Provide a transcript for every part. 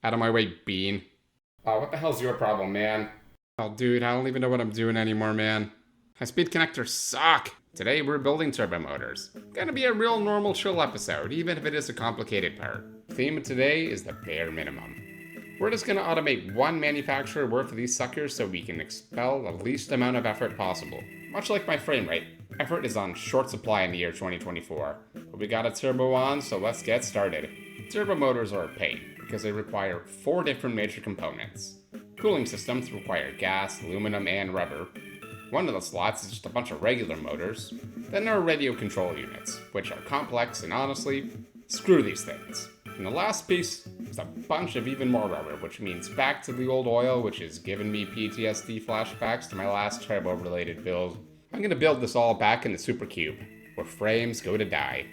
Out of my way, Bean. Oh, what the hell's your problem, man? Oh, dude, I don't even know what I'm doing anymore, man. High-speed connectors suck! Today, we're building turbo motors. Gonna be a real normal chill episode, even if it is a complicated part. The theme of today is the bare minimum. We're just gonna automate one manufacturer worth of these suckers so we can expel the least amount of effort possible. Much like my frame rate, effort is on short supply in the year 2024. But we got a turbo on, so let's get started. Turbo motors are a pain, because they require 4 different major components. Cooling systems require gas, aluminum, and rubber. One of the slots is just a bunch of regular motors. Then there are radio control units, which are complex and honestly, screw these things. And the last piece is a bunch of even more rubber, which means back to the old oil, which has given me PTSD flashbacks to my last turbo-related build. I'm gonna build this all back in the Super Cube, where frames go to die.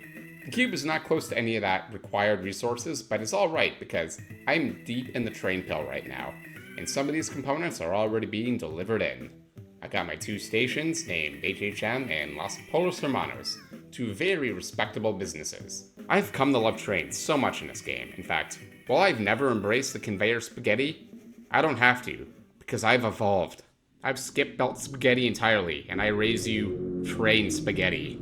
The Cube is not close to any of that required resources, but it's alright because I'm deep in the train pill right now, and some of these components are already being delivered in. I got my 2 stations named HHM and Los Polos Hermanos, 2 very respectable businesses. I've come to love trains so much in this game. In fact, while I've never embraced the conveyor spaghetti, I don't have to, because I've evolved. I've skipped belt spaghetti entirely, and I raise you train spaghetti.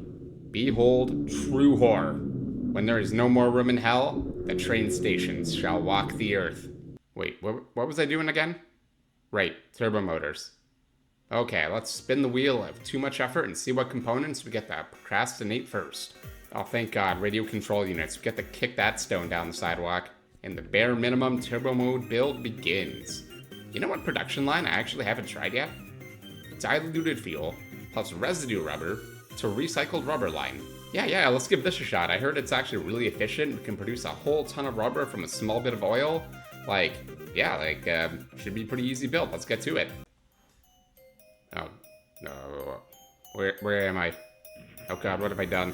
Behold, true horror. When there is no more room in hell, the train stations shall walk the earth. Wait, what was I doing again? Right, turbo motors. Okay, let's spin the wheel of too much effort and see what components we get to procrastinate first. Oh, thank God, radio control units. We get to kick that stone down the sidewalk. And the bare minimum turbo mode build begins. You know what production line I actually haven't tried yet? Diluted fuel, plus residue rubber, to recycled rubber line. Yeah, let's give this a shot. I heard it's actually really efficient. We can produce a whole ton of rubber from a small bit of oil. Should be pretty easy build. Let's get to it. Oh, no. Where am I? Oh God, what have I done?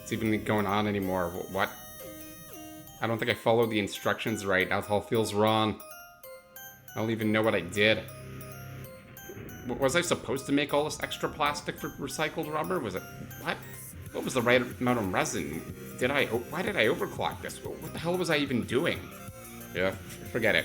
It's even going on anymore. What? I don't think I followed the instructions right. That all feels wrong. I don't even know what I did. Was I supposed to make all this extra plastic for recycled rubber? Was it... What? What was the right amount of resin? Why did I overclock this? What the hell was I even doing? Yeah, forget it.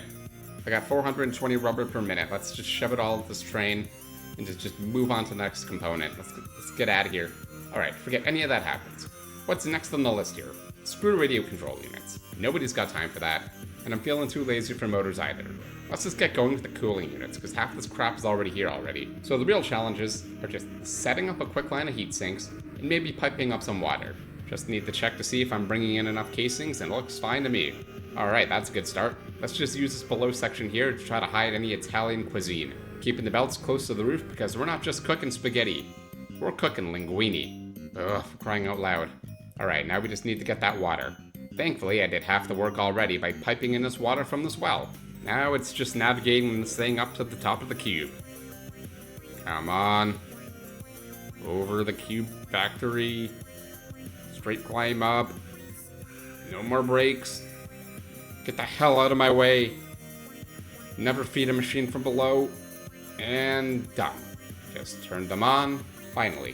I got 420 rubber per minute. Let's just shove it all into this train and just move on to the next component. Let's get out of here. Alright, forget any of that happens. What's next on the list here? Screw radio control units. Nobody's got time for that, and I'm feeling too lazy for motors either. Let's just get going with the cooling units, because half this crap is already here already. So the real challenges are just setting up a quick line of heat sinks, and maybe piping up some water. Just need to check to see if I'm bringing in enough casings, and it looks fine to me. Alright, that's a good start. Let's just use this below section here to try to hide any Italian cuisine. Keeping the belts close to the roof because we're not just cooking spaghetti. We're cooking linguine. Ugh, for crying out loud. Alright, now we just need to get that water. Thankfully, I did half the work already by piping in this water from this well. Now it's just navigating this thing up to the top of the cube. Come on. Over the cube factory. Straight climb up. No more brakes. Get the hell out of my way. Never feed a machine from below. And done. Just turned them on. Finally.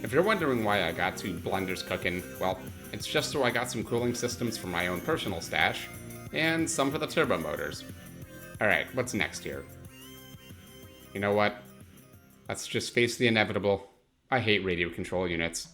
If you're wondering why I got 2 blenders cooking, well, it's just so I got some cooling systems for my own personal stash, and some for the turbo motors. Alright, what's next here? You know what? Let's just face the inevitable. I hate radio control units.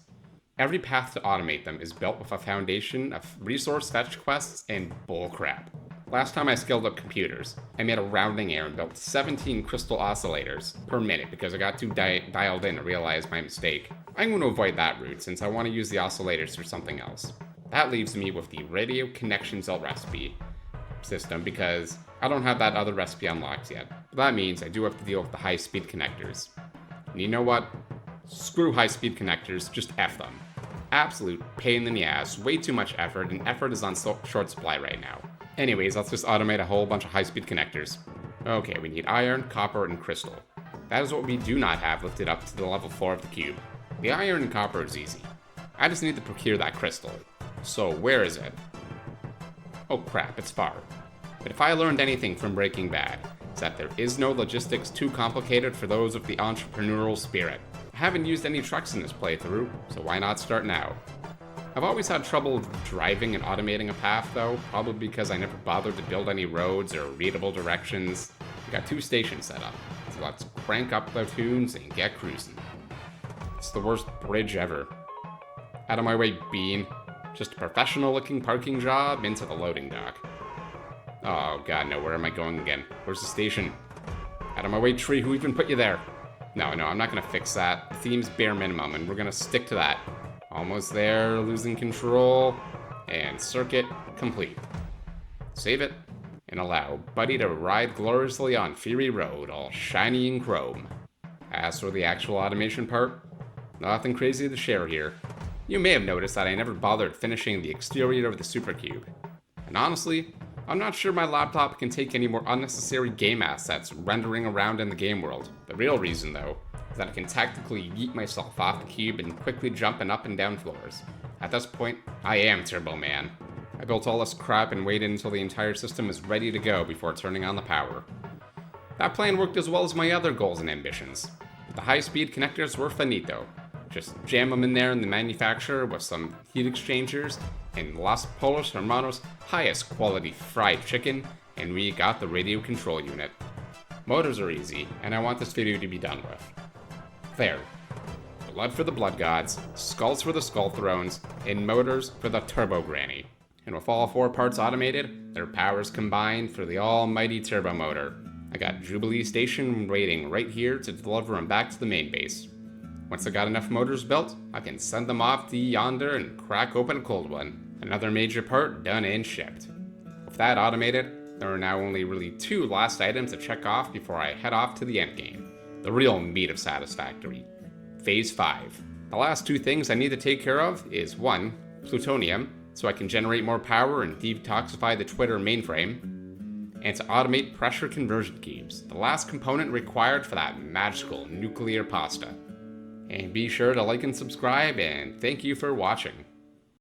Every path to automate them is built with a foundation of resource fetch quests and bullcrap. Last time I scaled up computers, I made a rounding error and built 17 crystal oscillators per minute because I got too dialed in to realize my mistake. I'm going to avoid that route since I want to use the oscillators for something else. That leaves me with the radio connections recipe system because I don't have that other recipe unlocked yet. But that means I do have to deal with the high-speed connectors. And you know what? Screw high-speed connectors, just F them. Absolute pain in the ass, way too much effort, and effort is on short supply right now. Anyways, let's just automate a whole bunch of high-speed connectors. Okay, we need iron, copper, and crystal. That is what we do not have lifted up to the level 4 of the cube. The iron and copper is easy. I just need to procure that crystal. So where is it? Oh crap, it's far. But if I learned anything from Breaking Bad, it's that there is no logistics too complicated for those with the entrepreneurial spirit. I haven't used any trucks in this playthrough, so why not start now? I've always had trouble driving and automating a path though, probably because I never bothered to build any roads or readable directions. We got 2 stations set up, so let's crank up the tunes and get cruising. It's the worst bridge ever. Out of my way, Bean. Just a professional looking parking job into the loading dock. Oh god, no, where am I going again? Where's the station? Out of my way, tree, who even put you there? No, I'm not gonna fix that. The theme's bare minimum, and we're gonna stick to that. Almost there, losing control, and circuit complete. Save it, and allow Buddy to ride gloriously on Fury Road, all shiny and chrome. As for the actual automation part, nothing crazy to share here. You may have noticed that I never bothered finishing the exterior of the Supercube. And honestly, I'm not sure my laptop can take any more unnecessary game assets rendering around in the game world. The real reason, though, is that I can tactically yeet myself off the cube and quickly jumping up and down floors. At this point, I am Turbo Man. I built all this crap and waited until the entire system is ready to go before turning on the power. That plan worked as well as my other goals and ambitions. But the high-speed connectors were finito. Just jam them in there in the manufacturer with some heat exchangers and Los Pollos Hermanos' highest quality fried chicken, and we got the radio control unit. Motors are easy, and I want this video to be done with. There. Blood for the Blood Gods, skulls for the Skull Thrones, and motors for the Turbo Granny. And with all 4 parts automated, their powers combined for the almighty turbo motor. I got Jubilee Station waiting right here to deliver them back to the main base. Once I got enough motors built, I can send them off to yonder and crack open a cold one. Another major part done and shipped. With that automated, there are now only really 2 last items to check off before I head off to the endgame. The real meat of Satisfactory. Phase 5. The last 2 things I need to take care of is 1. Plutonium, so I can generate more power and detoxify the Twitter mainframe, and to automate pressure conversion cubes, the last component required for that magical nuclear pasta. And be sure to like and subscribe, and thank you for watching.